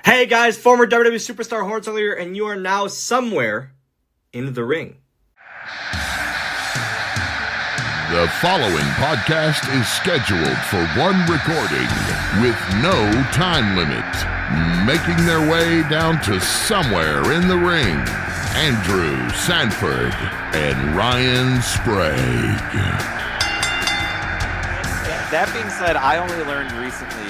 Hey guys, former WWE superstar Hornswoggle, and you are now somewhere in the ring. The following podcast is scheduled for one recording with no time limit. Making their way down to somewhere in the ring, Andrew Sanford and Ryan Sprague. That being said, I only learned recently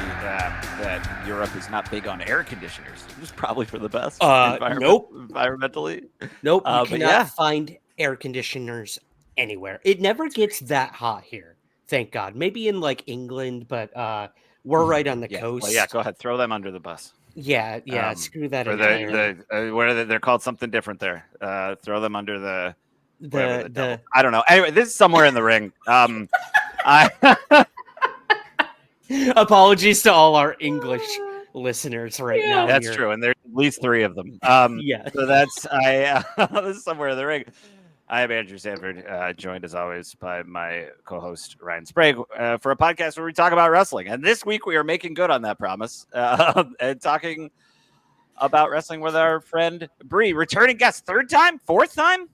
that Europe is not big on air conditioners. It was probably for the best. Nope. Environmentally. Nope. You cannot find air conditioners anywhere. It never gets that hot here. Thank God. Maybe in like England, but we're right on the coast. Well, yeah, go ahead. Throw them under the bus. Yeah. Screw that. They're called something different there. Throw them under the I don't know. Anyway, this is somewhere in the ring. Apologies to all our English listeners right now. That's true, and there's at least 3 of them. So that's this is somewhere in the ring. I am Andrew Sanford, joined as always by my co-host Ryan Sprague for a podcast where we talk about wrestling. And this week we are making good on that promise and talking about wrestling with our friend Brie, returning guest, 3rd time, 4th time.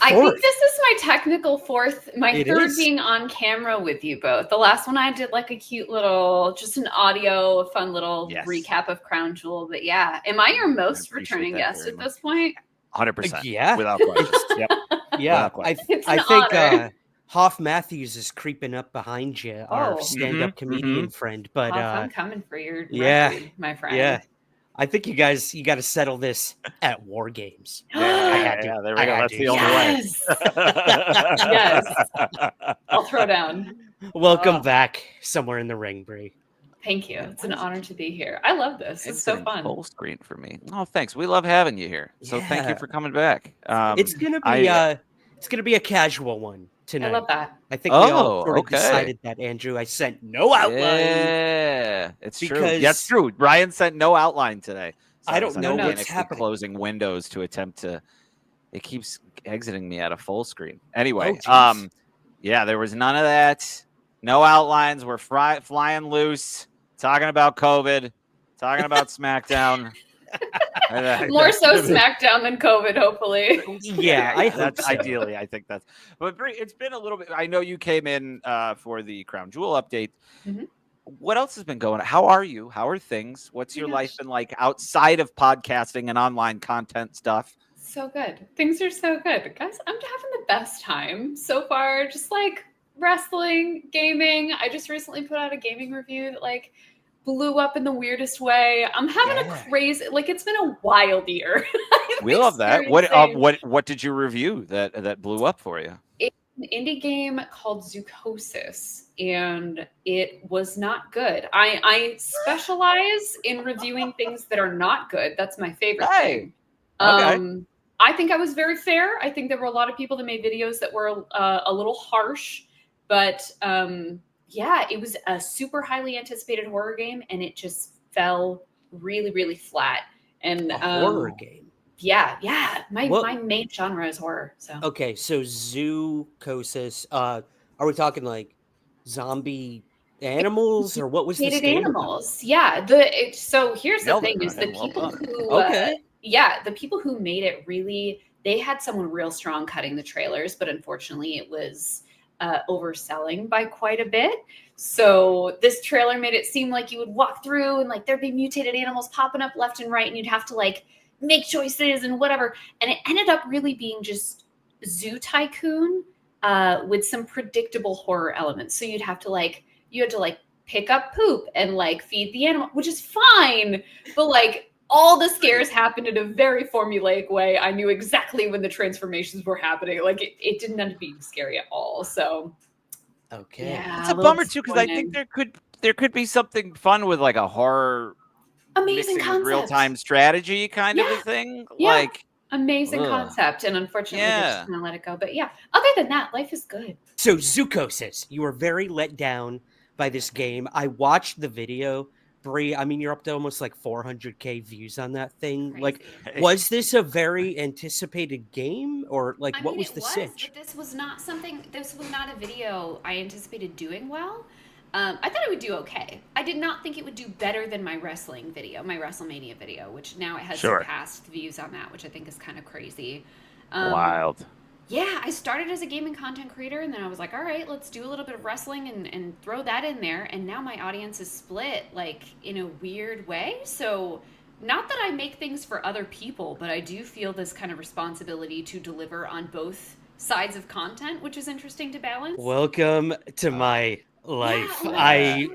I think this is my technical 4th, my 3rd being on camera with you both. The last one I did like a cute little, just an audio, fun little recap of Crown Jewel. But yeah, am I your most returning guest at this point? 100%. Yeah. Without question. Yep. Yeah. I think Hoff Matthews is creeping up behind you, our stand-up comedian friend. But I'm coming for your record, my friend. Yeah. I think you got to settle this at War Games. There we go. That's the only way. Yes. I'll throw down. Welcome back, somewhere in the ring, Brie. Thank you. It's an honor to be here. I love this. It's so fun. Full screen for me. Oh, thanks. We love having you here. So thank you for coming back. It's gonna be a casual one tonight. I love that. I think we all sort of decided that, Andrew. I sent no outline. Yeah, it's true. That's true. Ryan sent no outline today. So I don't know what's happening. Closing windows to attempt to. It keeps exiting me at a full screen. Anyway, there was none of that. No outlines. We're flying loose. Talking about COVID. Talking about SmackDown. More so SmackDown than COVID, hopefully. Yeah, I hope so. Ideally, I think that's. But Brie, it's been a little bit. I know you came in for the Crown Jewel update. Mm-hmm. What else has been going on? How are you? How are things? What's your life been like outside of podcasting and online content stuff? So good. Things are so good, guys. I'm having the best time so far. Just like wrestling, gaming. I just recently put out a gaming review that blew up in the weirdest way. I'm having a crazy, it's been a wild year. We love that. What did you review that blew up for you? It's an indie game called Zoocosis, and it was not good. I specialize in reviewing things that are not good. That's my favorite thing. Okay. I think I was very fair. I think there were a lot of people that made videos that were a little harsh, but it was a super highly anticipated horror game, and it just fell really, really flat. And a horror game. Yeah. My main genre is horror. So okay, so Zoocosis. Are we talking like zombie animals, or what was this game? Animals. Yeah. So here's the thing: is the people who the people who made it really, they had someone real strong cutting the trailers, but unfortunately, it was overselling by quite a bit. So this trailer made it seem like you would walk through and there'd be mutated animals popping up left and right, and you'd have to make choices and whatever. And it ended up really being just Zoo Tycoon with some predictable horror elements. So you'd have to you had to pick up poop and feed the animal, which is fine, but all the scares happened in a very formulaic way. I knew exactly when the transformations were happening. It didn't end up being scary at all. So, okay, yeah, it's a bummer too, because I think there could be something fun with a horror, amazing concept, real time strategy kind of a thing. Yeah. Amazing concept, and unfortunately, they just kind of let it go. But other than that, life is good. So Zoocosis, you were very let down by this game. I watched the video. Brie, I mean, you're up to almost 400K views on that thing. Crazy. Was this a very anticipated game, or what was the sitch? But this was not a video I anticipated doing well. I thought it would do okay. I did not think it would do better than my wrestling video, my WrestleMania video, which now it has surpassed views on that, which I think is kind of crazy. Wild. Yeah, I started as a gaming content creator, and then I was like, all right, let's do a little bit of wrestling and throw that in there. And now my audience is split, like, in a weird way. So not that I make things for other people, but I do feel this kind of responsibility to deliver on both sides of content, which is interesting to balance. Welcome to my life. Yeah,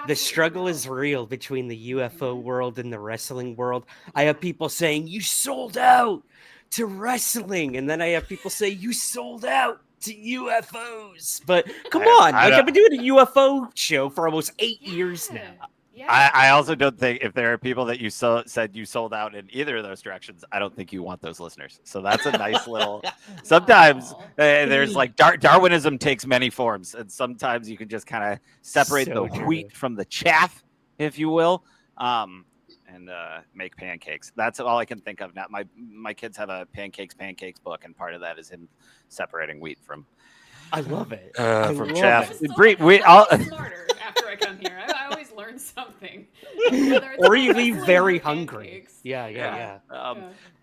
the struggle is real between the UFO world and the wrestling world. I have people saying, you sold out to wrestling, and then I have people say you sold out to UFOs. But come on, I've been doing a UFO show for almost 8 years now. Yeah. I also don't think if there are people that you said you sold out in either of those directions, I don't think you want those listeners. So that's a nice little. Sometimes there's like Darwinism takes many forms, and sometimes you can just kind of separate the wheat from the chaff, if you will. And make pancakes. That's all I can think of now. My kids have a pancakes book, and part of that is him separating wheat from. I love it. From chaff. Brie, smarter after I come here. I always learn something. Or you leave very hungry. Yeah.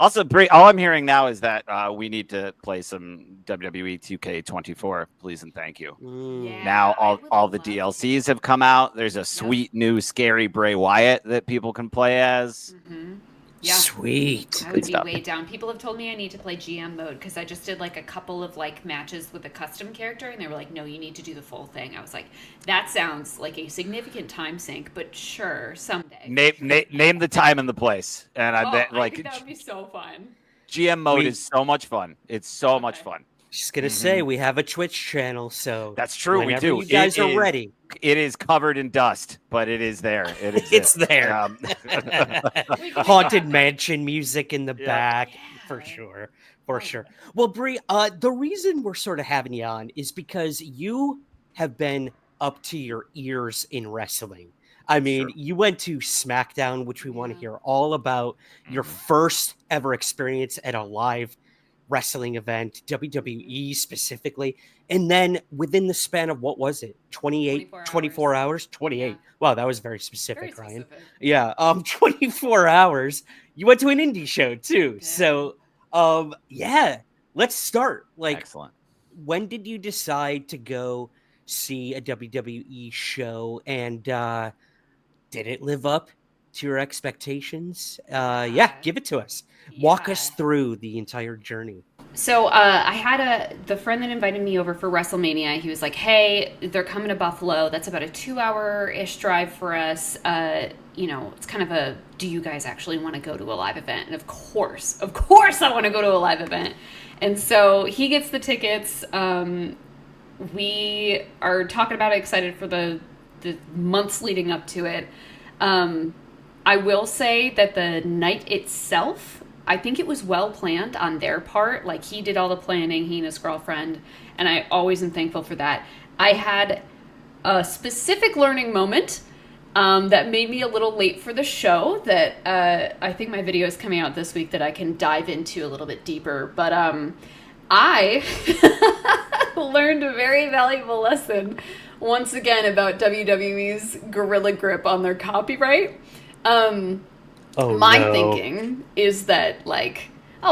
Also, Brie, all I'm hearing now is that we need to play some WWE 2K24, please and thank you. Yeah, now all the DLCs have come out. There's a sweet new scary Bray Wyatt that people can play as. Mm-hmm. Yeah. Sweet. I would be way down. People have told me I need to play GM mode because I just did like a couple of like matches with a custom character, and they were like, no, you need to do the full thing. I was like, that sounds like a significant time sink, but sure, someday. Name the time and the place. And I bet I think that would be so fun. GM mode is so much fun. It's so much fun. Just gonna say we have a Twitch channel, so that's true. We do. You guys are ready. It is covered in dust, but it is there. It's there. Haunted mansion music in the back, for sure. Well, Brie, the reason we're sort of having you on is because you have been up to your ears in wrestling. I mean, you went to Smackdown, which we want to hear all about. Your first ever experience at a live wrestling event, WWE specifically. And then within the span of, what was it? 24 hours? 28. Yeah. Wow, that was very specific, Ryan. Yeah. 24 hours. You went to an indie show too. Yeah. So, let's start. Excellent. When did you decide to go see a WWE show, and did it live up to your expectations? Give it to us. Walk us through the entire journey. So I had the friend that invited me over for WrestleMania. He was like, hey, they're coming to Buffalo. That's about a 2-hour-ish drive for us. It's kind of a, do you guys actually want to go to a live event? And of course I want to go to a live event. And so he gets the tickets. We are talking about it, excited for the months leading up to it. I will say that the night itself, I think it was well planned on their part. Like, he did all the planning, he and his girlfriend, and I always am thankful for that. I had a specific learning moment that made me a little late for the show that I think my video is coming out this week that I can dive into a little bit deeper. But I learned a very valuable lesson once again about WWE's gorilla grip on their copyright. My thinking is that,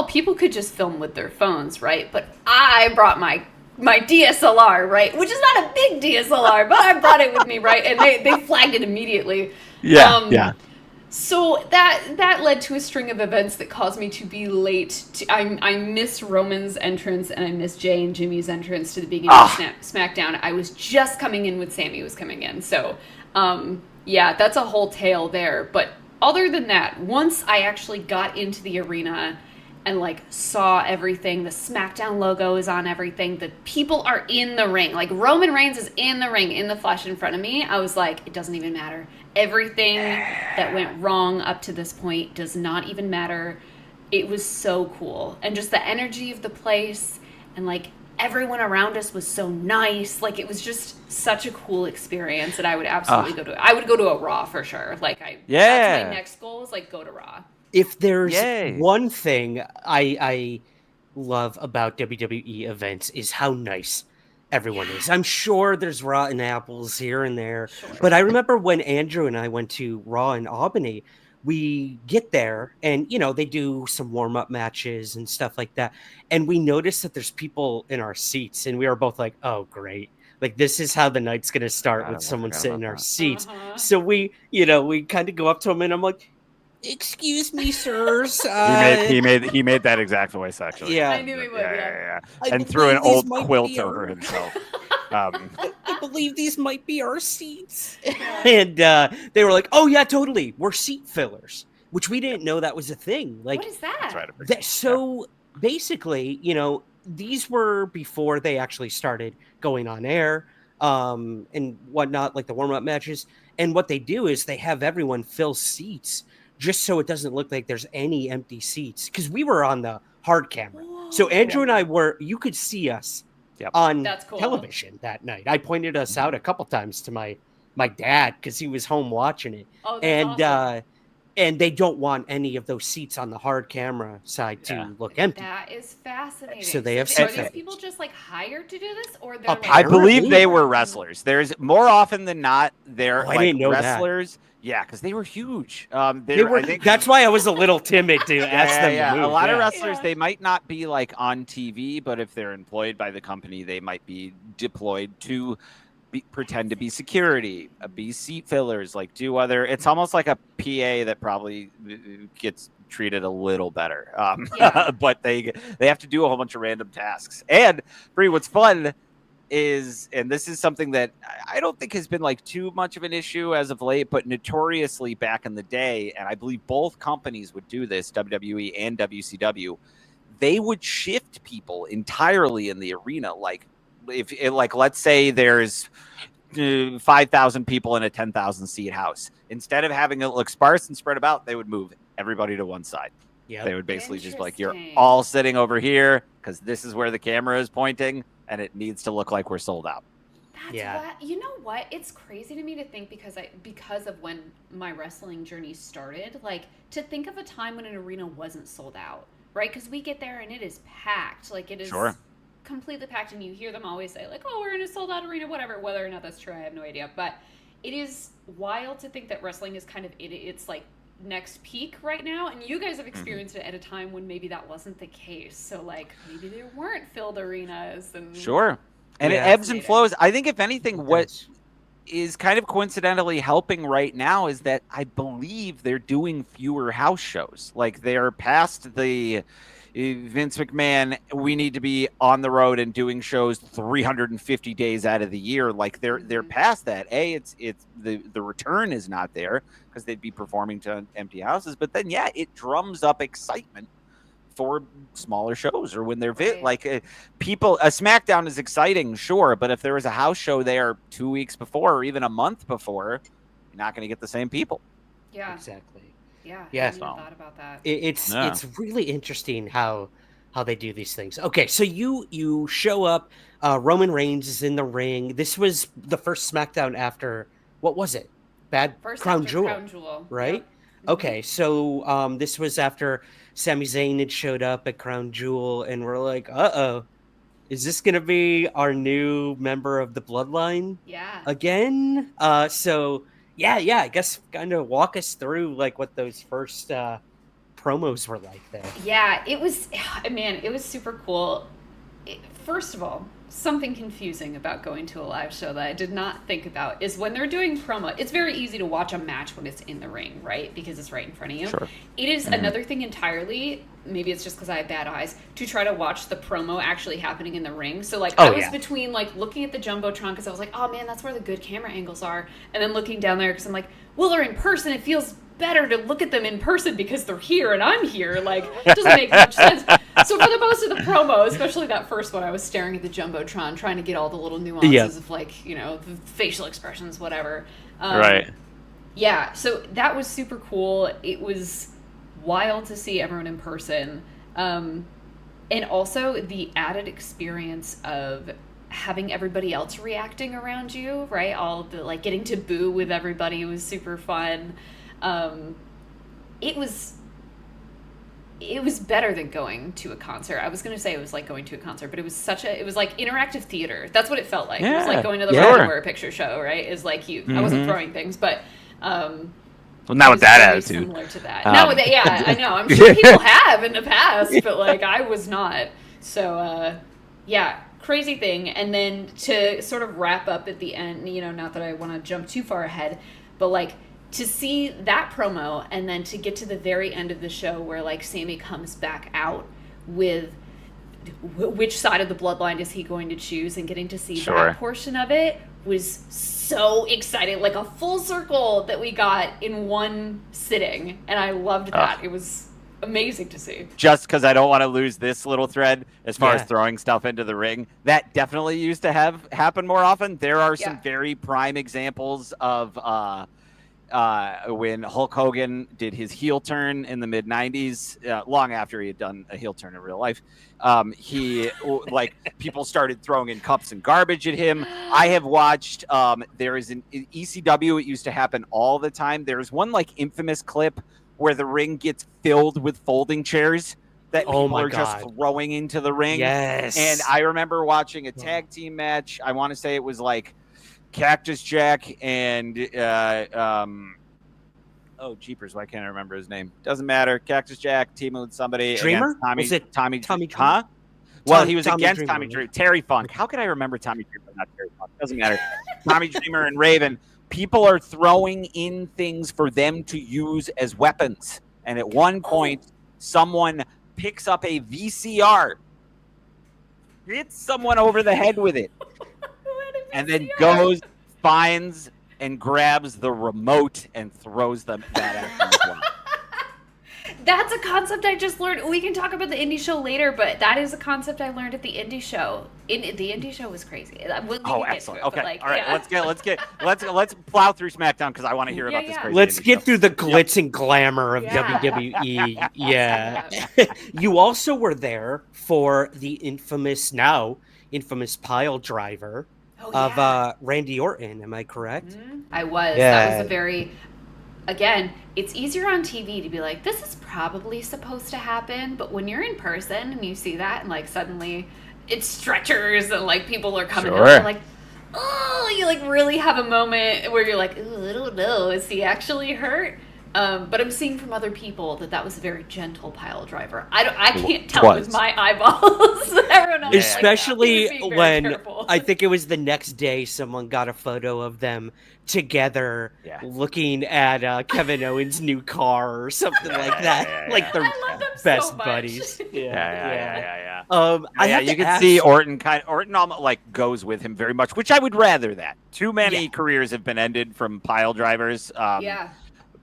people could just film with their phones, right? But I brought my DSLR, right? Which is not a big DSLR, but I brought it with me, right? And they flagged it immediately. Yeah. So that led to a string of events that caused me to be late. I missed Roman's entrance, and I missed Jay and Jimmy's entrance to the beginning of SmackDown. I was just coming in when Sammy was coming in. So, that's a whole tale there. But other than that, once I actually got into the arena and saw everything, the SmackDown logo is on everything, the people are in the ring, Roman Reigns is in the ring in the flesh in front of me. I was like, it doesn't even matter. Everything that went wrong up to this point does not even matter. It was so cool, and just the energy of the place, and everyone around us was so nice. It was just such a cool experience that I would absolutely go to. I would go to a Raw for sure. That's my next goal is go to Raw. If there's one thing I love about WWE events is how nice everyone is. I'm sure there's rotten apples here and there, but I remember when Andrew and I went to Raw in Albany, we get there and, you know, they do some warm-up matches and stuff like that. And we noticed that there's people in our seats and we were both like, oh, great. Like, this is how the night's going to start with someone sitting in our seats. So we kind of go up to him and I'm like, excuse me, sirs. He made that exact voice, actually. Yeah. I knew he would. Yeah. And threw an old quilt over himself. I believe these might be our seats. And they were like, oh, yeah, totally. We're seat fillers, which we didn't know that was a thing. Like, what is that? So basically, you know, these were before they actually started going on air and whatnot, like the warm-up matches. And what they do is they have everyone fill seats just so it doesn't look like there's any empty seats. Because we were on the hard camera. Whoa. So Andrew and I you could see us on television that night. I pointed us out a couple times to my dad because he was home watching it. Oh, that's awesome. And they don't want any of those seats on the hard camera side to look empty. That is fascinating. So they have Are these people just like hired to do this, or they're I believe they were wrestlers. There's more often than not they're I didn't know wrestlers. That. Yeah, because they were huge. That's why I was a little timid to ask them. Yeah, to move. A lot of wrestlers, they might not be like on TV, but if they're employed by the company, they might be deployed to pretend to be security, be seat fillers, like do other. It's almost like a PA that probably gets treated a little better, but they have to do a whole bunch of random tasks. And Brie, what's fun is, and this is something that I don't think has been like too much of an issue as of late, but notoriously back in the day, and I believe both companies would do this, WWE and WCW, they would shift people entirely in the arena. Like if let's say there's 5,000 people in a 10,000 seat house, instead of having it look sparse and spread about, they would move everybody to one side. Yeah, they would basically just be like, you're all sitting over here because this is where the camera is pointing and it needs to look like we're sold out. You know what? It's crazy to me to think because of when my wrestling journey started, like to think of a time when an arena wasn't sold out, right? Because we get there and it is packed. Like it is completely packed, and you hear them always say like, oh, we're in a sold out arena, whatever. Whether or not that's true, I have no idea. But it is wild to think that wrestling is kind of it's like next peak right now, and you guys have experienced it at a time when maybe that wasn't the case. So like maybe there weren't filled arenas and and it ebbs and flows. I think if anything, what is kind of coincidentally helping right now is that I believe they're doing fewer house shows. Like they're past the Vince McMahon, we need to be on the road and doing shows 350 days out of the year. Like they're past that. It's the return is not there because they'd be performing to empty houses. But then it drums up excitement for smaller shows or when they're people. A SmackDown is exciting, sure, but if there was a house show there 2 weeks before or even a month before, you're not going to get the same people. Yeah, exactly. Yeah, I hadn't thought about that. It's really interesting how they do these things. Okay, so you show up. Roman Reigns is in the ring. This was the first SmackDown after, what was it? Crown Jewel, right? Yep. Okay, so this was after Sami Zayn had showed up at Crown Jewel, and we're like, uh-oh, is this going to be our new member of the Bloodline? Yeah. Again? I guess kind of walk us through like what those first promos were like there. Yeah, it was super cool. First of all, something confusing about going to a live show that I did not think about is when they're doing promo. It's very easy to watch a match when it's in the ring, right? Because it's right in front of you. Sure. It is another thing entirely, maybe it's just because I have bad eyes, to try to watch the promo actually happening in the ring. So I was between like looking at the Jumbotron because I was like, oh man, that's where the good camera angles are. And then looking down there because I'm like, well, they're in person. It feels better to look at them in person because they're here and I'm here. Like, it doesn't make much sense. So for the most of the promo, especially that first one, I was staring at the Jumbotron trying to get all the little nuances of like, you know, the facial expressions, whatever. Right. Yeah, so that was super cool. It was wild to see everyone in person. And also the added experience of having everybody else reacting around you, right? All of the like getting to boo with everybody was super fun. It was it was better than going to a concert. I was going to say it was like going to a concert, but it was it was like interactive theater. That's what it felt like. It was like going to the Rocky Horror Picture Show, right? Is like I wasn't throwing things, but well, not with that attitude. Similar to that. Not with that. Yeah, I know. I'm sure people have in the past, but like I was not. So yeah, crazy thing. And then to sort of wrap up at the end, not that I want to jump too far ahead, but like to see that promo and then to get to the very end of the show where like Sami comes back out with which side of the bloodline is he going to choose, and getting to see that portion of it was so exciting. Like a full circle that we got in one sitting, and I loved that. It was amazing to see. Just because I don't want to lose this little thread as far as throwing stuff into the ring, that definitely used to happen more often. There are some very prime examples of when Hulk Hogan did his heel turn in the mid-90s, long after he had done a heel turn in real life. He people started throwing in cups and garbage at him. I have watched there is an ECW, it used to happen all the time. There's one like infamous clip where the ring gets filled with folding chairs that people are just throwing into the ring. Yes. And I remember watching a tag team match. I want to say it was like Cactus Jack and jeepers, why can't I remember his name? Doesn't matter. Cactus Jack teaming with somebody. Dreamer? Was it Tommy? Huh? Well, he was Tommy against Dreamer, Tommy Dreamer. Terry Funk. How could I remember Tommy Dreamer, not Terry Funk? Doesn't matter. Tommy Dreamer and Raven. People are throwing in things for them to use as weapons. And at one point, someone picks up a VCR, hits someone over the head with it, and then goes, finds, and grabs the remote and throws that at them as well. That's a concept I just learned. We can talk about the indie show later, but that is a concept I learned at the indie show. The indie show was crazy. Excellent. Okay, all right. Let's plow through SmackDown because I want to hear about this crazy. Let's get through the glitz and glamour of WWE. Yeah. You also were there for the infamous pile driver of Randy Orton. Am I correct? Mm-hmm. I was. Yeah. That was a very. Again, it's easier on TV to be like, this is probably supposed to happen, but when you're in person and you see that and like suddenly it's stretchers and like people are coming up and like, oh, you like really have a moment where you're like, I don't know, is he actually hurt? But I'm seeing from other people that was a very gentle pile driver. I can't tell with my eyeballs. Everyone else especially when careful. I think it was the next day someone got a photo of them together looking at Kevin Owens' new car or something like that. Like they're best buddies. Yeah. You can see Orton almost like goes with him very much, which I would rather that. Too many careers have been ended from pile drivers.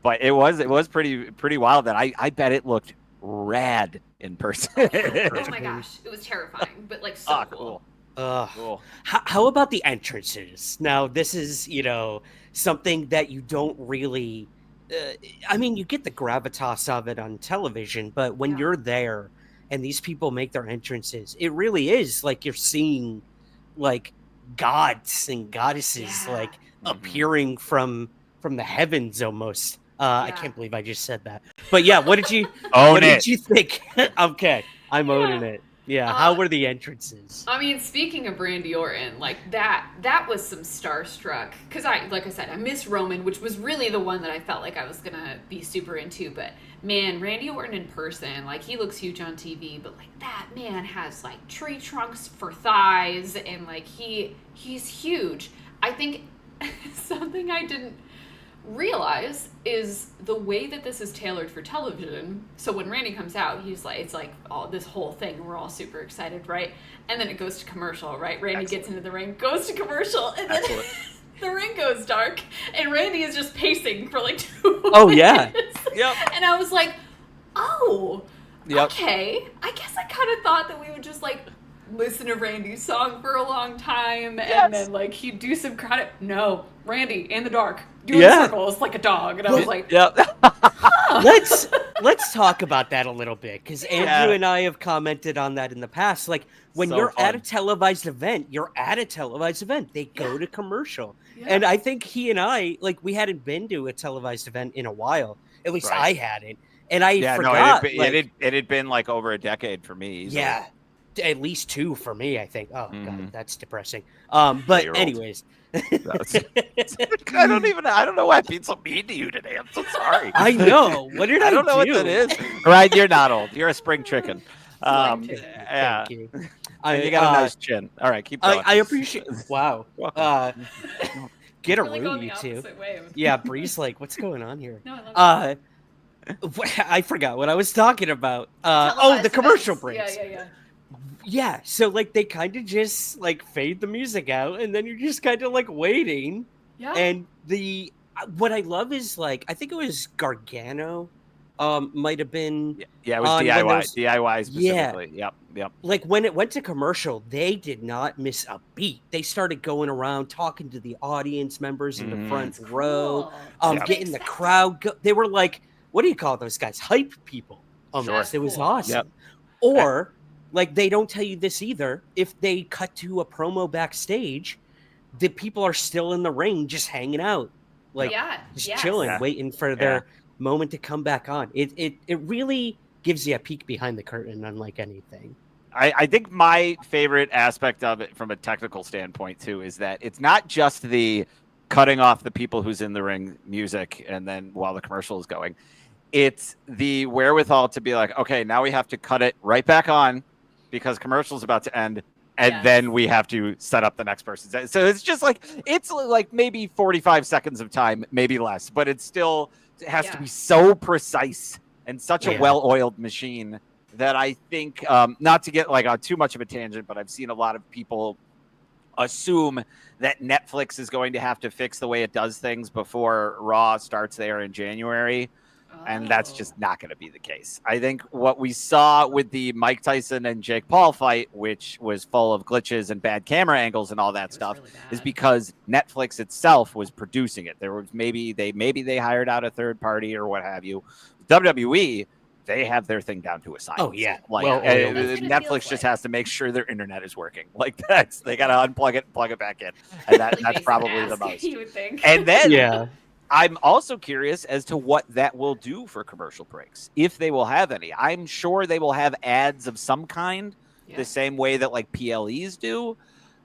But it was pretty wild. That I bet it looked rad in person. Oh my gosh, it was terrifying, but like so cool. Cool. How about the entrances? Now, this is, something that you don't really... you get the gravitas of it on television, but when you're there and these people make their entrances, it really is like you're seeing, like, gods and goddesses, like, appearing from the heavens almost. I can't believe I just said that. But yeah, what did you did you think? Okay, I'm owning it. Yeah, how were the entrances? I mean, speaking of Randy Orton, like that was some starstruck. Because like I said, I miss Roman, which was really the one that I felt like I was gonna be super into. But man, Randy Orton in person, like he looks huge on TV, but like that man has like tree trunks for thighs, and like he's huge. I think something I didn't realize is the way that this is tailored for television. So when Randy comes out, he's like, it's like all this whole thing, we're all super excited, right? And then it goes to commercial, right? Randy gets into the ring, goes to commercial, and then the ring goes dark, and Randy is just pacing for like 2 minutes. Yep. And I was like, okay, I guess I kind of thought that we would just like listen to Randy's song for a long time and then like he'd do some credit. No, Randy in the dark doing circles like a dog, and I was like, let's talk about that a little bit, because Andrew and I have commented on that in the past. Like when you're at a televised event, they go to commercial, and I think he and I, like, we hadn't been to a televised event in a while. At least I hadn't. And I forgot. It had been like over a decade for me. Easily. Yeah, at least 2 for me, I think. Oh God, that's depressing. But anyways, I don't know why I'm being so mean to you today. I'm so sorry. I know. What did I do? I don't know what that is. Right, you're not old. You're a spring chicken. Thank you. You got a nice chin. All right, keep going. I appreciate. Wow. Get a really room, you two. Way. Yeah, Brie's like, what's going on here? No, I love I forgot what I was talking about. The commercial breaks. Yeah. Yeah, so like they kind of just like fade the music out, and then you're just kind of like waiting. Yeah. And what I love is like I think it was Gargano, might have been. Yeah, it was DIY specifically. Yeah. Yep. Like when it went to commercial, they did not miss a beat. They started going around talking to the audience members in the front row, getting the crowd. They were like, what do you call those guys? Hype people. It was awesome. Yep. Or like they don't tell you this either. If they cut to a promo backstage, the people are still in the ring, just hanging out, like chilling, waiting for their moment to come back on. It really gives you a peek behind the curtain, unlike anything. I think my favorite aspect of it from a technical standpoint too is that it's not just the cutting off the people who's in the ring music and then while the commercial is going. It's the wherewithal to be like, okay, now we have to cut it right back on because commercial's about to end, and then we have to set up the next person. So it's just like maybe 45 seconds of time, maybe less, but it has to be so precise and such a well-oiled machine that I think, not to get like on too much of a tangent, but I've seen a lot of people assume that Netflix is going to have to fix the way it does things before Raw starts there in January. And that's just not going to be the case. I think what we saw with the Mike Tyson and Jake Paul fight, which was full of glitches and bad camera angles and all that stuff, really is because Netflix itself was producing it. There was maybe they hired out a third party or what have you. WWE, they have their thing down to a science. Oh yeah, Netflix just has to make sure their internet is working. Like they got to unplug it and plug it back in, and that's probably the most. You would think. And then I'm also curious as to what that will do for commercial breaks, if they will have any. I'm sure they will have ads of some kind, the same way that like PLEs do.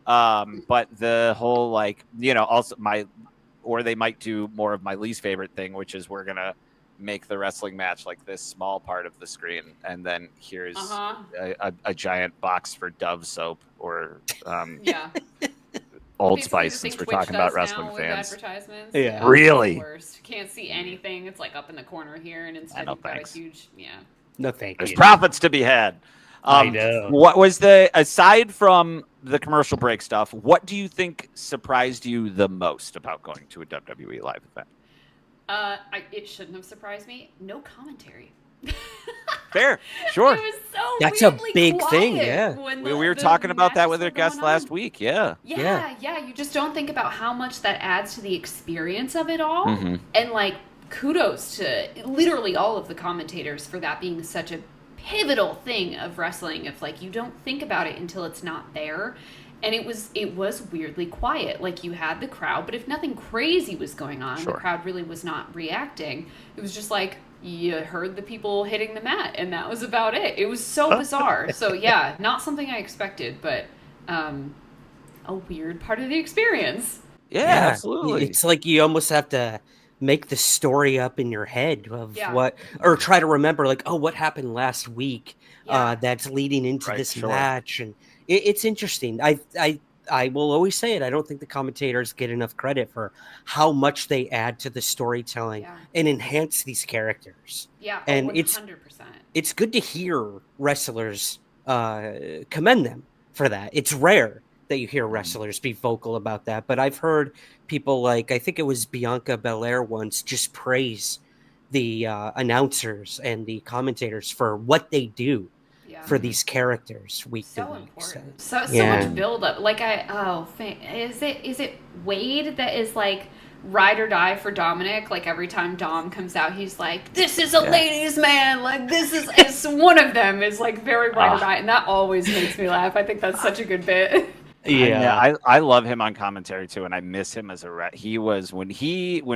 But the whole also or they might do more of my least favorite thing, which is we're gonna make the wrestling match like this small part of the screen, and then here's a giant box for Dove soap or Old Spice, since we're talking about wrestling fans. Yeah, really. Worst. Can't see anything. It's like up in the corner here, and instead you've got a huge No, thank you. There's profits to be had. I know. What was aside from the commercial break stuff? What do you think surprised you the most about going to a WWE live event? It shouldn't have surprised me. No commentary. Fair, sure. It was so That's a big thing. Yeah, we were talking about that with our guest last week. Yeah. You just don't think about how much that adds to the experience of it all, and like kudos to literally all of the commentators for that being such a pivotal thing of wrestling. If like you don't think about it until it's not there. And it was weirdly quiet. Like you had the crowd, but if nothing crazy was going on, the crowd really was not reacting. It was just like you heard the people hitting the mat, and that was about it. It was so bizarre. So yeah, not something I expected, but a weird part of the experience. Yeah, absolutely. It's like you almost have to make the story up in your head of what, or try to remember like, oh, what happened last week that's leading into this match. And it's interesting. I will always say it. I don't think the commentators get enough credit for how much they add to the storytelling and enhance these characters. Yeah, and 100%. It's good to hear wrestlers commend them for that. It's rare that you hear wrestlers be vocal about that, but I've heard people like, I think it was Bianca Belair once, just praise the announcers and the commentators for what they do for these characters week to week. Important. So much build up. Like is it Wade that is like ride or die for Dominic? Like every time Dom comes out, he's like, "This is a ladies' man." Like this is it's one of them is like very ride or die, and that always makes me laugh. I think that's such a good bit. Yeah, I love him on commentary too, and I miss him as a he was when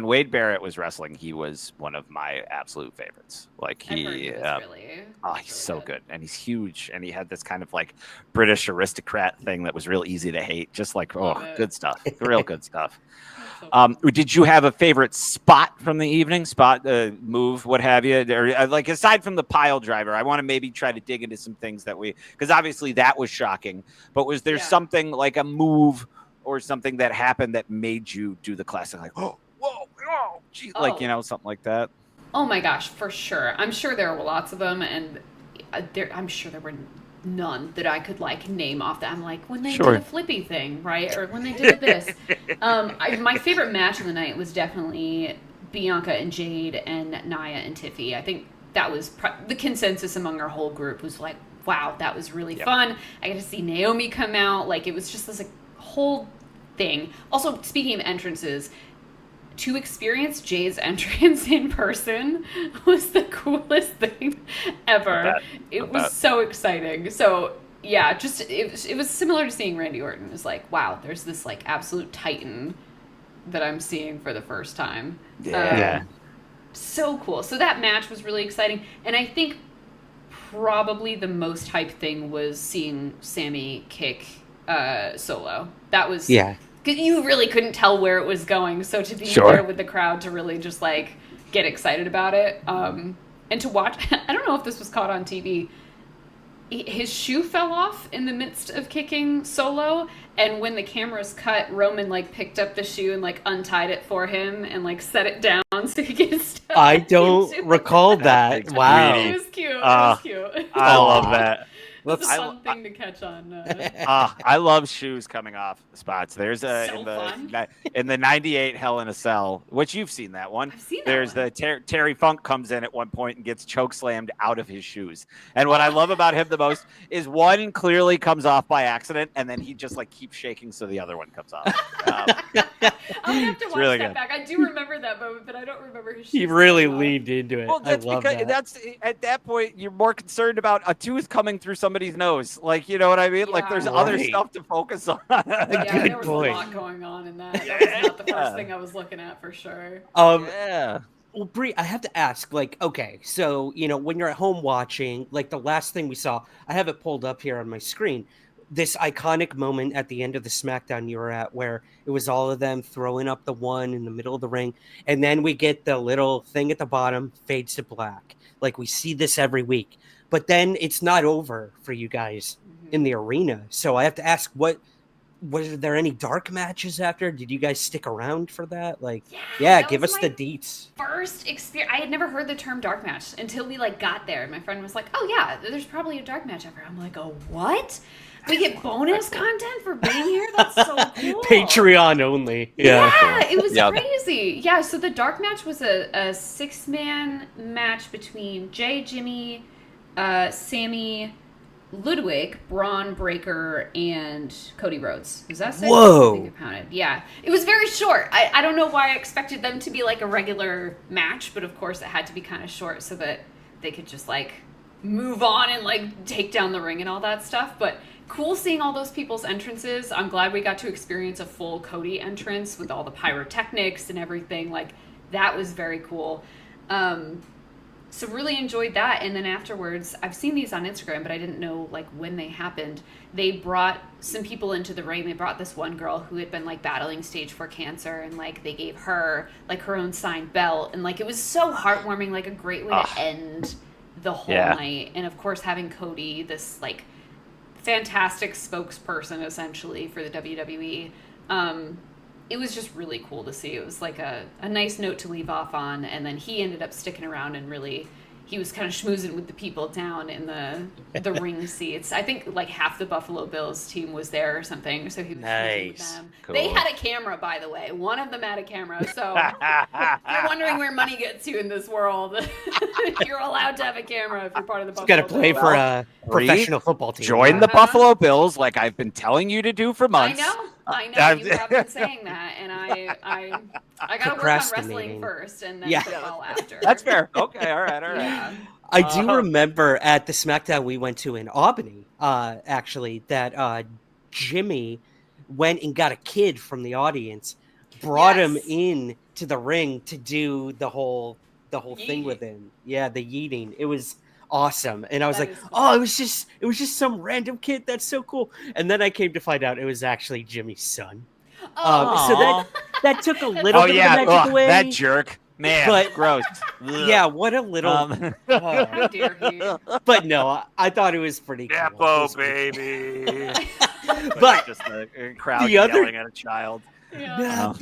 Wade Barrett was wrestling, he was one of my absolute favorites. Like he's so good, and he's huge, and he had this kind of like British aristocrat thing that was real easy to hate. Just like good stuff, real good stuff. Did you have a favorite spot from the evening? Move, what have you? Or, like aside from the pile driver, I want to maybe try to dig into some things that because obviously that was shocking. But was there something like a move or something that happened that made you do the classic like gee, like something like that? Oh my gosh, for sure. I'm sure there were lots of them, and I'm sure there were none that I could like name off that I'm like when they did a flippy thing, right? Or when they did this. My favorite match of the night was definitely Bianca and Jade and Nia and Tiffy. I think that was the consensus among our whole group was like, wow, that was really fun. I got to see Naomi come out. Like it was just this like whole thing. Also, speaking of entrances, to experience Jay's entrance in person was the coolest thing ever. It was so exciting. So yeah, just it was similar to seeing Randy Orton. It was like, wow, there's this like absolute titan that I'm seeing for the first time. So cool. So that match was really exciting, and I think probably the most hype thing was seeing Sammy kick Solo. That was you really couldn't tell where it was going, so to be there with the crowd to really just like get excited about it, and to watch. I don't know if this was caught on TV. His shoe fell off in the midst of kicking Solo, and when the cameras cut, Roman like picked up the shoe and like untied it for him and like set it down so he could step. I don't recall that. Wow, it was cute. It was cute. I love that. That's a fun thing to catch on. I love shoes coming off spots. There's in the '98 Hell in a Cell, which you've seen that one. I've seen that There's one. the Terry Funk comes in at one point and gets choke slammed out of his shoes. And what I love about him the most is one clearly comes off by accident, and then he just like keeps shaking so the other one comes off. I'll have to watch really that good. back. I do remember that moment, but I don't remember his shoes. He really leaned into it. Well, that's because that's at that point you're more concerned about a tooth coming through somebody's nose. Like, you know what I mean? Like there's other stuff to focus on. There was a lot going on in that. That was not the first thing I was looking at for sure. Well, Brie, I have to ask, like, okay, so, when you're at home watching, like the last thing we saw, I have it pulled up here on my screen, this iconic moment at the end of the SmackDown you were at where it was all of them throwing up the one in the middle of the ring. And then we get the little thing at the bottom, fades to black. Like we see this every week. But then it's not over for you guys in the arena. So I have to ask, was there any dark matches after? Did you guys stick around for that? Like, give us the deets. First experience. I had never heard the term dark match until we like got there. My friend was like, "Oh yeah, there's probably a dark match ever." I'm like, "Oh what? We get bonus content for being here? That's so cool." Patreon only. Yeah, it was crazy. Yeah, so the dark match was a 6-man match between Jay, Jimmy, Sammy, Ludwig, Braun Breaker, and Cody Rhodes. Was that 6? Whoa. I think I counted. Yeah. It was very short. I don't know why I expected them to be like a regular match, but of course it had to be kind of short so that they could just like move on and like take down the ring and all that stuff. But cool seeing all those people's entrances. I'm glad we got to experience a full Cody entrance with all the pyrotechnics and everything. Like that was very cool. So really enjoyed that. And then afterwards, I've seen these on Instagram, but I didn't know like when they happened. They brought some people into the ring. They brought this one girl who had been like battling stage 4 cancer, and like they gave her like her own signed belt. And like it was so heartwarming, like a great way to end the whole night. And of course, having Cody, this like fantastic spokesperson essentially for the WWE. It was just really cool to see. It was like a nice note to leave off on, and then he ended up sticking around and really he was kind of schmoozing with the people down in the ring seats. I think like half the Buffalo Bills team was there or something, so he was schmoozing with them. Cool. They had a camera, by the way. One of them had a camera, so if you're wondering where money gets you in this world, you're allowed to have a camera if you're part of the Buffalo Bills. Got to play for a professional football team. Join the Buffalo Bills like I've been telling you to do for months. I know. You have been saying that, and I got to work on wrestling first, and then football after. That's fair. Okay, all right. Yeah. I do remember at the SmackDown we went to in Albany, actually, that Jimmy went and got a kid from the audience, brought him in to the ring to do the whole thing with him. Yeah, the yeeting. It was awesome. And I was like, cool. Oh, it was just some random kid. That's so cool. And then I came to find out it was actually Jimmy's son. So that took a little bit of the magic away. That jerk. Man, but, gross. Yeah, what a little. How dare you? But no, I thought it was pretty cool. Nepo, baby. But just a crowd yelling at a child. Yeah.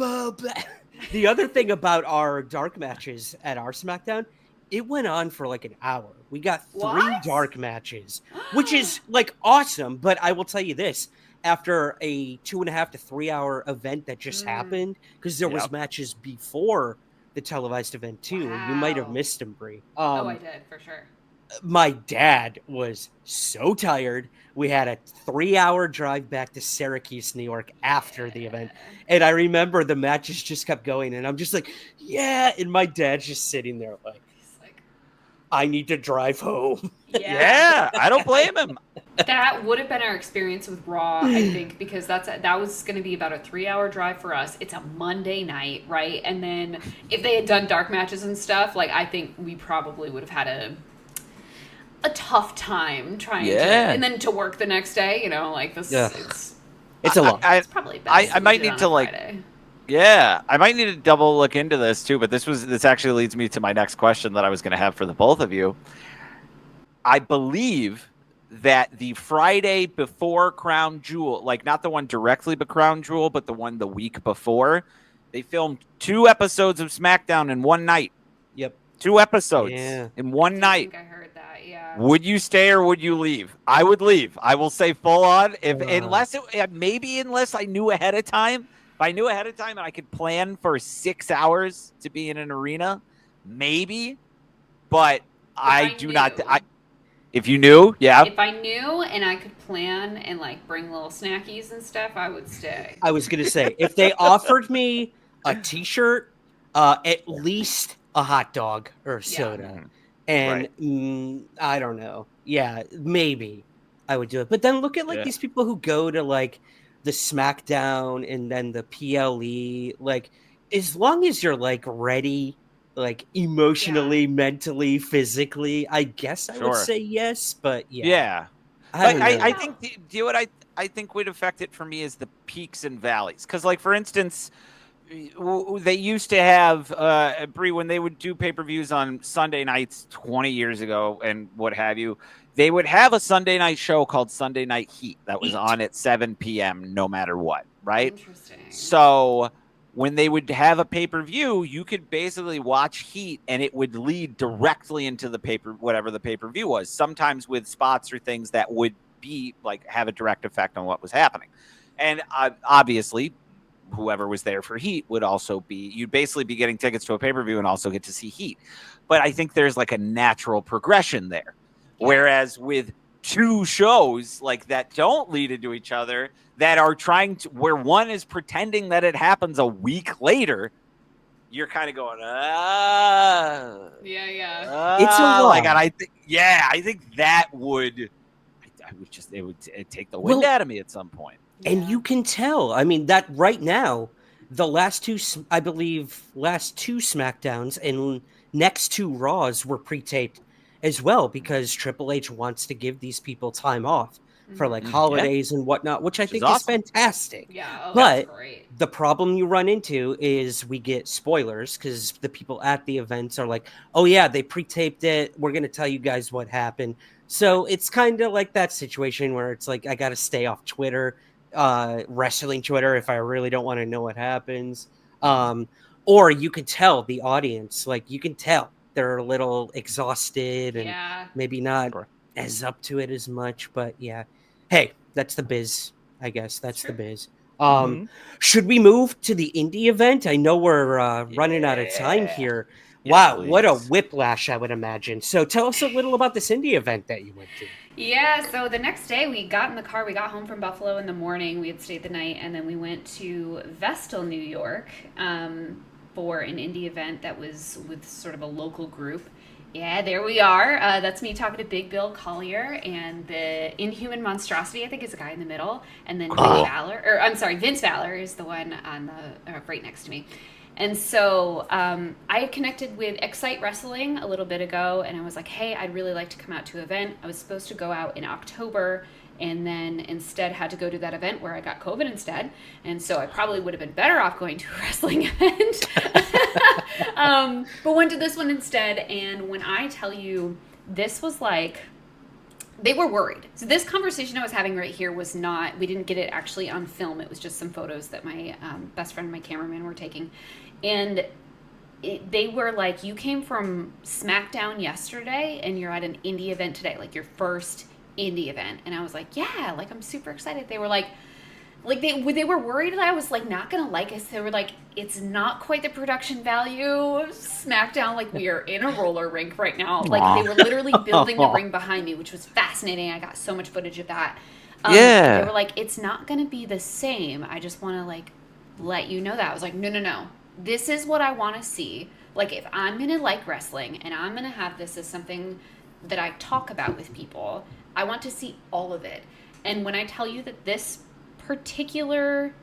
The other thing about our dark matches at our SmackDown, it went on for like an hour. We got 3 dark matches, which is like awesome. But I will tell you this. After a 2.5 to 3 hour event that just happened, because there was matches before the televised event too. Wow. You might have missed them, Brie. I did for sure. My dad was so tired. We had a 3-hour drive back to Syracuse, New York after the event. And I remember the matches just kept going. And I'm just like, yeah. And my dad's just sitting there like I need to drive home. Yeah, I don't blame him. That would have been our experience with Raw, I think, because that was going to be about a 3-hour drive for us. It's a Monday night, right? And then if they had done dark matches and stuff, like I think we probably would have had a tough time trying to, and then to work the next day, like this. Yeah. It's a lot. It's probably best I might need to Friday. I might need to double look into this too. But this actually leads me to my next question that I was going to have for the both of you. I believe that the Friday before Crown Jewel, like not the one directly but Crown Jewel, but the one the week before, they filmed 2 episodes of SmackDown in one night. Yep. 2 episodes in one night. I think I heard that, yeah. Would you stay or would you leave? I would leave. I will say full on. Unless I knew ahead of time. If I knew ahead of time and I could plan for 6 hours to be in an arena, maybe. But if you knew, yeah. If I knew and I could plan and like bring little snackies and stuff, I would stay. I was going to say, if they offered me a t-shirt, at least a hot dog or soda, and I don't know. Yeah, maybe I would do it. But then look at these people who go to like the SmackDown and then the PLE, like as long as you're like ready, like emotionally, mentally, physically, I guess I would say yes, but I think do you know what I think would affect it for me is the peaks and valleys, because like for instance, they used to have Brie, when they would do pay-per-views on Sunday nights 20 years ago and what have you, they would have a Sunday night show called Sunday Night Heat that was on at 7 p.m. no matter what, right? Interesting. So when they would have a pay-per-view, you could basically watch Heat and it would lead directly into the whatever the pay-per-view was, sometimes with spots or things that would be like have a direct effect on what was happening. And obviously whoever was there for Heat would also you'd basically be getting tickets to a pay-per-view and also get to see Heat. But I think there's like a natural progression there. Whereas with 2 shows like that don't lead into each other, that are trying to, where one is pretending that it happens a week later, you're kind of going, it's a lot. Like, and I think that would, it would take the wind out of me at some point. And you can tell, I mean, that right now, the last 2 SmackDowns and next 2 Raws were pre-taped as well, because Triple H wants to give these people time off for like holidays and whatnot, which I think is fantastic. Yeah, but that's great. The problem you run into is we get spoilers because the people at the events are like, oh yeah, they pre-taped it. We're going to tell you guys what happened. So it's kind of like that situation where it's like, I got to stay off Twitter, wrestling Twitter, if I really don't want to know what happens. Or you can tell the audience, like you can tell they're a little exhausted and maybe not as up to it as much, but hey, that's the biz, I guess. That's the biz. Should we move to the indie event? I know we're running out of time here. Wow, please. What a whiplash, I would imagine. So tell us a little about this indie event that you went to. Yeah, so the next day we got in the car. We got home from Buffalo in the morning. We had stayed the night, and then we went to Vestal, New York, for an indie event that was with sort of a local group. Yeah, there we are. That's me talking to Big Bill Collier, and the Inhuman Monstrosity, I think, is the guy in the middle, and then Vince Valor is the one on the right next to me. And so I had connected with Xcite Wrestling a little bit ago, and I was like, hey, I'd really like to come out to an event. I was supposed to go out in October, and then instead had to go to that event where I got COVID instead. And so I probably would have been better off going to a wrestling event. But went to this one instead. And when I tell you, this was like, they were worried. So this conversation I was having right here was not, we didn't get it actually on film. It was just some photos that my best friend and my cameraman were taking. And they were like, you came from Smackdown yesterday and you're at an indie event today, like your first indie event. And I was like, yeah, like I'm super excited. They were like they were worried that I was like not gonna like us. They were like, it's not quite the production value of Smackdown. Like we are in a roller rink right now. Like they were literally building the ring behind me, which was fascinating. I got so much footage of that. They were like, it's not gonna be the same. I just want to like let you know that. I was like, no. This is what I want to see. Like if I'm gonna like wrestling and I'm gonna have this as something that I talk about with people, I want to see all of it. And when I tell you that this particular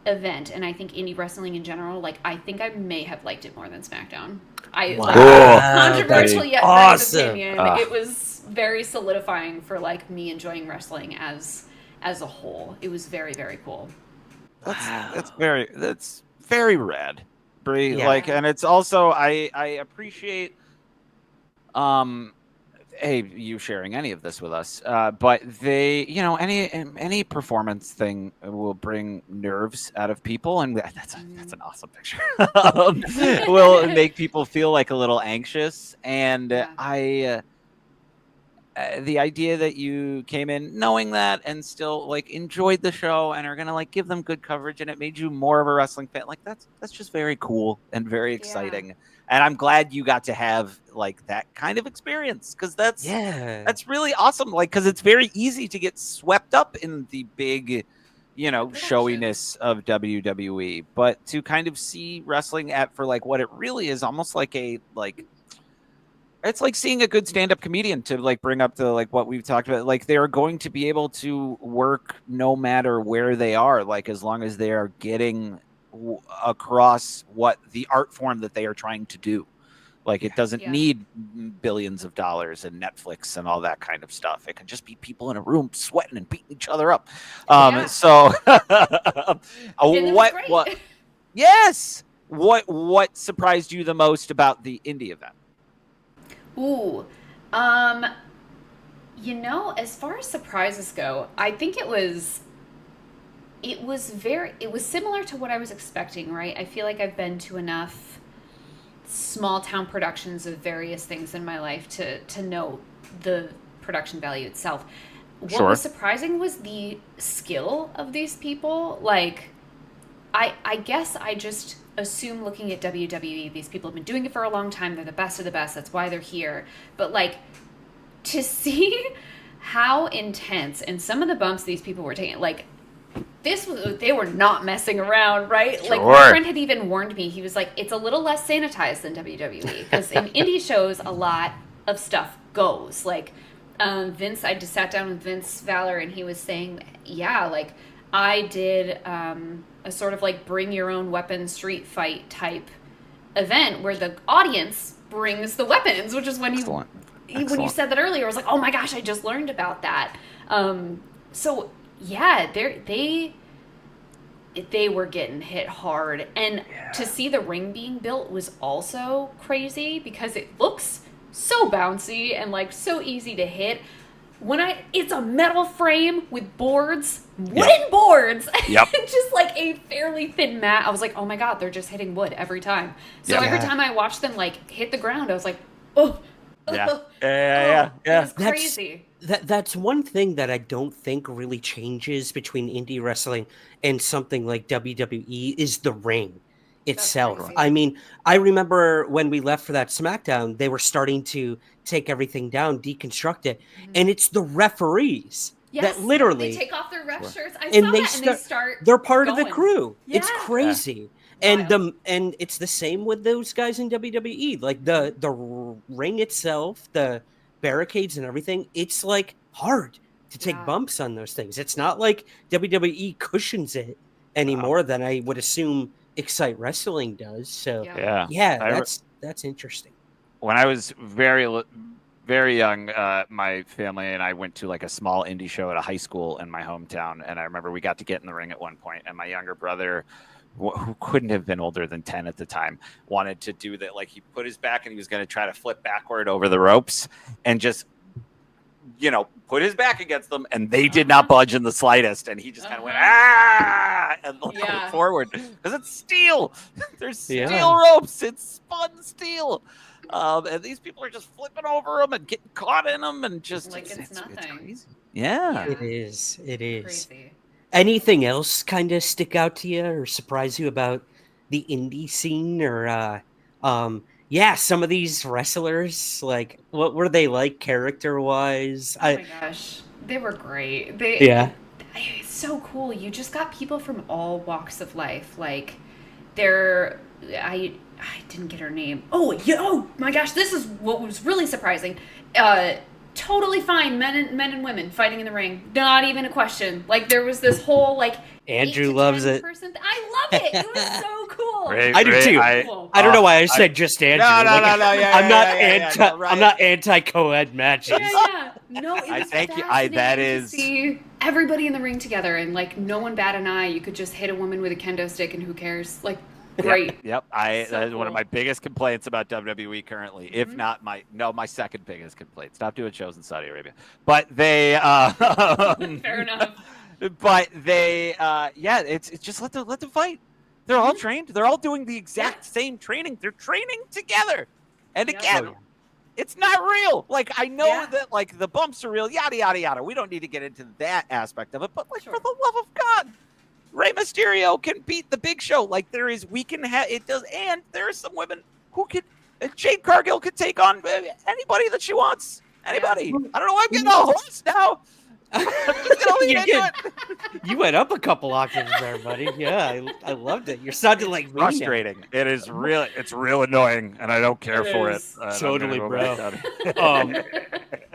event, and I think indie wrestling in general, like I think I may have liked it more than SmackDown. Controversial yet awesome. Opinion. It was very solidifying for like me enjoying wrestling as a whole. It was very, very cool. That's very rad, Brie. Yeah. Like, and it's also I appreciate you sharing any of this with us, but they, any performance thing will bring nerves out of people, and that's an awesome picture. Will make people feel like a little anxious, and the idea that you came in knowing that and still like enjoyed the show and are gonna like give them good coverage, and it made you more of a wrestling fan. Like that's just very cool and very exciting. And I'm glad you got to have like that kind of experience, because that's really awesome. Like, because it's very easy to get swept up in the big, showiness of WWE, but to kind of see wrestling for like what it really is, almost like it's like seeing a good stand-up comedian, to like bring up the like what we've talked about. Like they are going to be able to work no matter where they are, like as long as they are getting across what the art form that they are trying to do. Like it doesn't need billions of dollars and Netflix and all that kind of stuff. It can just be people in a room sweating and beating each other up. So what surprised you the most about the indie event? Ooh, as far as surprises go, I think it was similar to what I was expecting, right? I feel like I've been to enough small town productions of various things in my life to know the production value itself. What was surprising was the skill of these people. Like, I guess I just assume, looking at WWE, these people have been doing it for a long time. They're the best of the best. That's why they're here. But like, to see how intense and some of the bumps these people were taking, like, they were not messing around, right? Like my friend had even warned me. He was like, it's a little less sanitized than WWE, because in indie shows a lot of stuff goes. Like Vince, I just sat down with Vince Valor, and he was saying, like I did a sort of like bring your own weapon street fight type event where the audience brings the weapons, which is when when you said that earlier, I was like, oh my gosh, I just learned about that. So yeah, they were getting hit hard, and to see the ring being built was also crazy, because it looks so bouncy and like so easy to hit. It's a metal frame with boards, wooden boards, just like a fairly thin mat. I was like, oh my god, they're just hitting wood every time. So every time I watched them like hit the ground, I was like, oh. It was crazy. That's one thing that I don't think really changes between indie wrestling and something like WWE is the ring itself. I mean, I remember when we left for that SmackDown, they were starting to take everything down, deconstruct it, and it's the referees that literally they take off their ref shirts. They're part of the crew. It's crazy. And it's the same with those guys in WWE. Like the ring itself, the barricades and everything, it's like hard to take bumps on those things. It's not like WWE cushions it any more than I would assume Xcite Wrestling does. So that's interesting. When I was very young, my family and I went to like a small indie show at a high school in my hometown, and I remember we got to get in the ring at one point, and my younger brother, who couldn't have been older than 10 at the time, wanted to do that. Like, he put his back and he was going to try to flip backward over the ropes and just, put his back against them, and they did not budge in the slightest. And he just kind of went, and went forward, because it's steel. There's steel ropes. It's spun steel. And these people are just flipping over them and getting caught in them, and just like it's nothing. It's crazy. Yeah, it is. It is crazy. Anything else kind of stick out to you or surprise you about the indie scene, or some of these wrestlers? Like, what were they like character wise? Oh my gosh, they were great. It's so cool. You just got people from all walks of life. Like, I didn't get her name. Oh my gosh, this is what was really surprising. Totally fine, men and women fighting in the ring. Not even a question. Like, there was this whole Andrew loves it. I love it. It was so cool. I do too. I don't know why I said just Andrew. I'm not anti Coed Matches. Yeah. No, it was thank you. to see everybody in the ring together, and no one bat an eye. You could just hit a woman with a kendo stick, and who cares? Great. Yep. That is one of my biggest complaints about WWE currently, if not my second biggest complaint. Stop doing shows in Saudi Arabia. But they fair enough. But they it's just let them fight. They're all trained. They're all doing the exact same training. They're training together. And again, it's not real. Like, I know that the bumps are real, yada yada yada. We don't need to get into that aspect of it, but for the love of God, Rey Mysterio can beat the Big Show. Like, there is, it does, and there are some women who could, Jade Cargill could take on anybody that she wants. Anybody. I don't know why I'm getting all host now. You went up a couple octaves there, buddy. Yeah, I loved it. You're sounding like frustrating. It is real. It's real annoying, and I don't care for it. Totally, bro.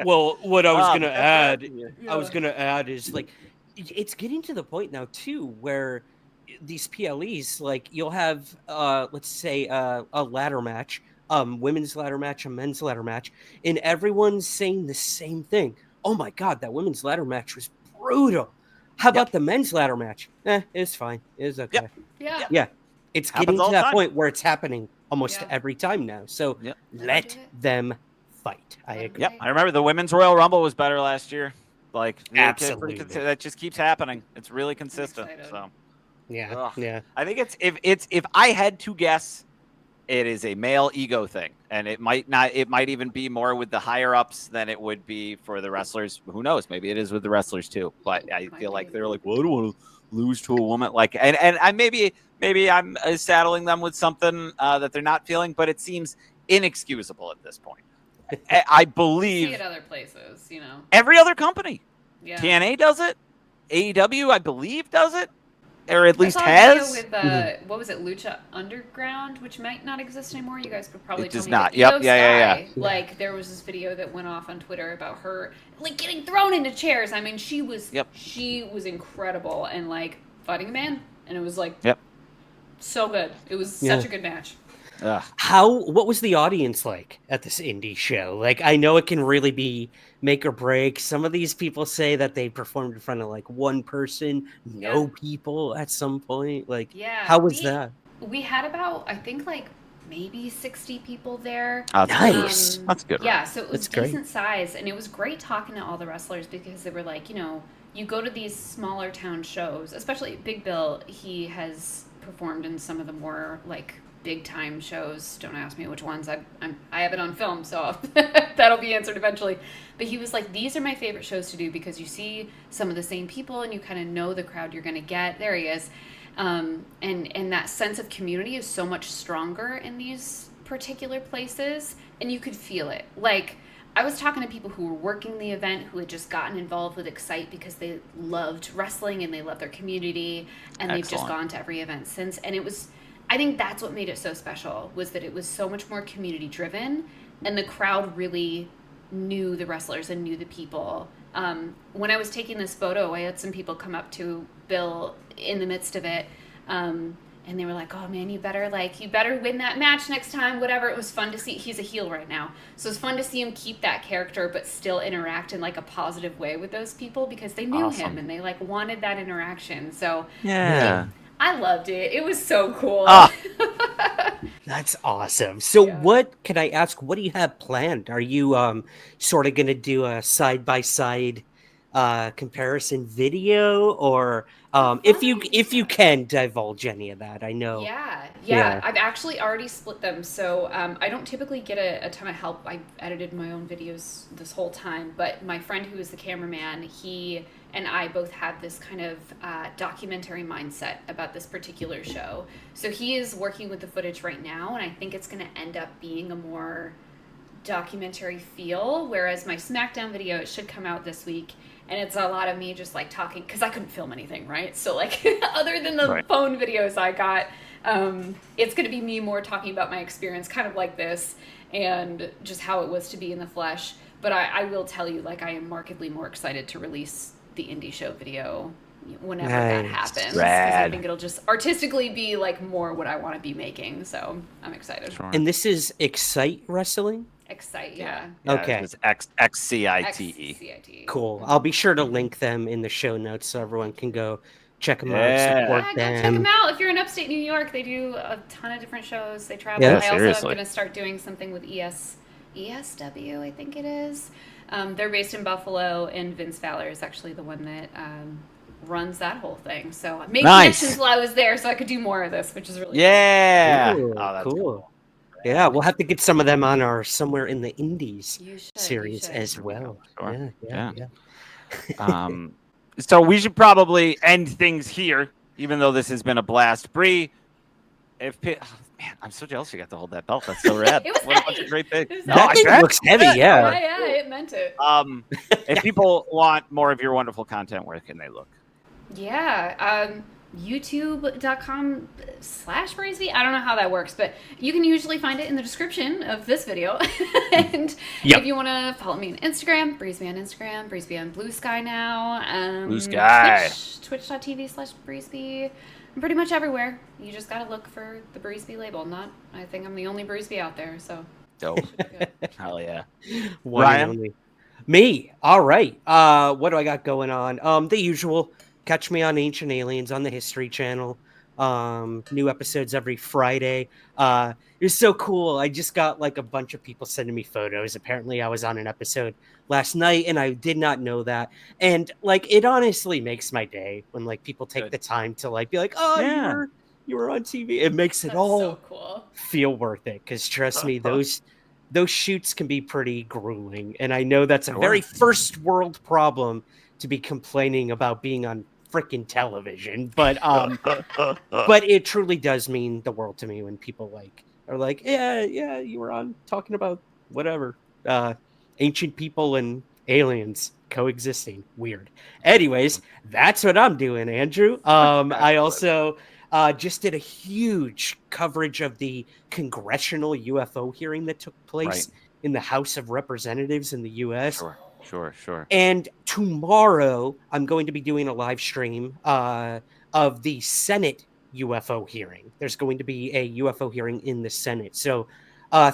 Well, what I was gonna add, is it's getting to the point now too where these PLEs, you'll have let's say a ladder match, women's ladder match, a men's ladder match, and everyone's saying the same thing. Oh my God, that women's ladder match was brutal. How about the men's ladder match? It's fine. It's okay. Yeah. It's getting to that point where it's happening almost every time now. So let them fight. I agree. Yep. I remember the women's Royal Rumble was better last year. Absolutely. That just keeps happening. It's really consistent. So yeah. I think if I had to guess, it is a male ego thing, and it might even be more with the higher ups than it would be for the wrestlers. Who knows? Maybe it is with the wrestlers too. But I feel like they're like, well, I don't want to lose to a woman. And I maybe I'm saddling them with something that they're not feeling, but it seems inexcusable at this point. I believe see it other places, every other company. Yeah. TNA does it. AEW, I believe, does it. Or at least has. With what was it, Lucha Underground, which might not exist anymore. You guys could probably. It does not. Yep. Yeah. There was this video that went off on Twitter about her getting thrown into chairs. I mean, she was incredible and fighting a man, and it was so good. It was such a good match. What was the audience like at this indie show? I know it can really be make or break. Some of these people say that they performed in front of one person, no people at some point. How was that? We had about, I think maybe 60 people there. Nice. That's good. Yeah, so it was decent size, and it was great talking to all the wrestlers because they were you go to these smaller town shows, especially Big Bill. He has performed in some of the more big time shows. Don't ask me which ones. I have it on film, so that'll be answered eventually. But he was these are my favorite shows to do because you see some of the same people and you kind of know the crowd you're going to get. There he is. And that sense of community is so much stronger in these particular places, and you could feel it. I was talking to people who were working the event who had just gotten involved with Xcite because they loved wrestling and they loved their community, and they've just gone to every event since. And it was I think that's what made it so special, was that it was so much more community driven, and the crowd really knew the wrestlers and knew the people. When I was taking this photo, I had some people come up to Bill in the midst of it, and they were like, "Oh man, you better win that match next time, whatever." It was fun to see. He's a heel right now, so it's fun to see him keep that character but still interact in like a positive way with those people, because they knew him and they like wanted that interaction. So yeah, I loved it. It was so cool. That's awesome. So what can I ask, what do you have planned? Are you sort of going to do a side-by-side comparison video, or if you can divulge any of that? I know. Yeah. I've actually already split them. So I don't typically get a ton of help. I edited my own videos this whole time, but my friend who is the cameraman, he and I both have this kind of documentary mindset about this particular show. So he is working with the footage right now, and I think it's going to end up being a more documentary feel, whereas my Smackdown video, it should come out this week, and it's a lot of me just like talking, because I couldn't film anything, right? So like other than the phone videos I got, it's going to be me more talking about my experience, kind of like this, and just how it was to be in the flesh. But I will tell you, like, I am markedly more excited to release the indie show video whenever that happens, because I think it'll just artistically be like more what I want to be making. So I'm excited. Sure. And this is Xcite Wrestling? Xcite, yeah. Okay. It's Xcite. Cool. I'll be sure to link them in the show notes so everyone can go check them out, support them. Go check them out. If you're in upstate New York, they do a ton of different shows. They travel. Yeah, I also am going to start doing something with ESW, I think it is. They're based in Buffalo, and Vince Fowler is actually the one that runs that whole thing. So I made connections while I was there, so I could do more of this, which is really cool. That's cool. Yeah, we'll have to get some of them on our Somewhere in the Indies series as well. Sure. Yeah. So we should probably end things here, even though this has been a blast. Brie, man, I'm so jealous you got to hold that belt. That's so rad. It was what a great thing. That thing looks heavy, yeah. Yeah, it meant it. If people want more of your wonderful content, where can they look? Yeah, youtube.com/BRIESBE. I don't know how that works, but you can usually find it in the description of this video. And if you want to follow me on Instagram, BRIESBE on Instagram, BRIESBE on Blue Sky now. Blue Sky. Twitch.tv/BRIESBE. I'm pretty much everywhere. You just gotta look for the BRIESBE label. I think I'm the only BRIESBE out there, so. Dope. Hell yeah. Ryan? Me. All right. What do I got going on? The usual. Catch me on Ancient Aliens on the History Channel. New episodes every Friday. It was so cool. I just got like a bunch of people sending me photos. Apparently I was on an episode last night and I did not know that. And like, it honestly makes my day when like people take the time to like be like, oh, you were on TV. It makes it all so cool. Feel worth it. Cause trust me, those shoots can be pretty grueling. And I know that's a very first world problem to be complaining about being on freaking television, but it truly does mean the world to me when people like are like, yeah, you were on talking about whatever, ancient people and aliens coexisting. Weird. Anyways, that's what I'm doing, Andrew. I also just did a huge coverage of the congressional UFO hearing that took place in the House of Representatives in the U.S. Sure. And tomorrow, I'm going to be doing a live stream of the Senate UFO hearing. There's going to be a UFO hearing in the Senate. So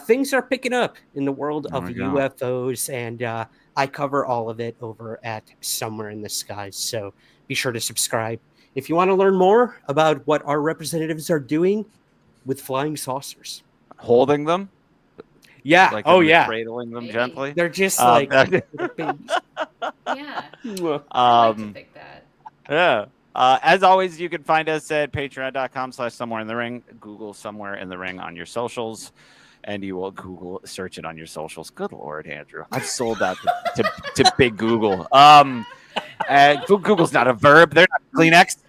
things are picking up in the world of UFOs, and I cover all of it over at Somewhere in the Skies. So be sure to subscribe if you want to learn more about what our representatives are doing with flying saucers. Holding them? Yeah. Like cradling them gently. They're just like babies. Yeah. I like to think that. Yeah. As always, you can find us at patreon.com/somewhere in the ring. Google Somewhere in the Ring on your socials, and you will search it on your socials. Good Lord, Andrew. I've sold out to big Google. Google's not a verb. They're not Kleenex.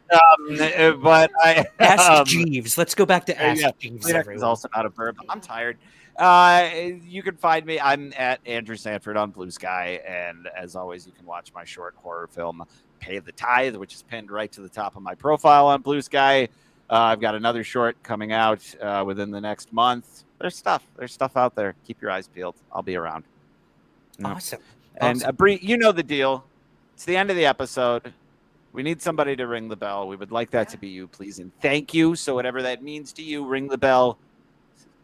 But Ask Jeeves. Let's go back to Ask Jeeves. Kleenex is also not a verb. I'm tired. You can find me. I'm at Andrew Sanford on Blue Sky, and as always, you can watch my short horror film Pay the Tithe, which is pinned right to the top of my profile on Blue Sky. I've got another short coming out within the next month. There's stuff out there. Keep your eyes peeled. I'll be around. Awesome. And Brie, you know the deal. It's the end of the episode. We need somebody to ring the bell. We would like that to be you, please. And thank you. So whatever that means to you, ring the bell.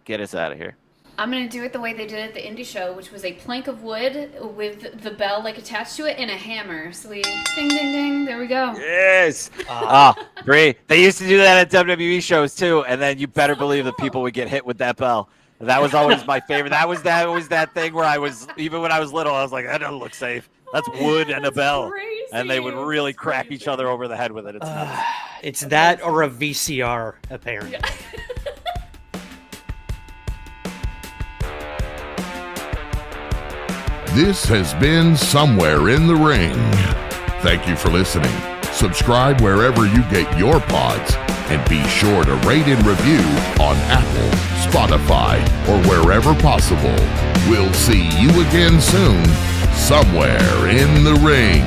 Get us out of here. I'm going to do it the way they did at the indie show, which was a plank of wood with the bell like attached to it and a hammer. So we ding, ding, ding. There we go. Yes. Brie, they used to do that at WWE shows too. And then you better believe that people would get hit with that bell. That was always my favorite. That was that thing where I was, even when I was little, I was like, that doesn't look safe. That's wood and a bell. Crazy. And they would really crack each other over the head with it. It's that or a VCR, apparently. Yeah. This has been Somewhere in the Ring. Thank you for listening. Subscribe wherever you get your pods, and be sure to rate and review on Apple, Spotify, or wherever possible. We'll see you again soon, somewhere in the ring.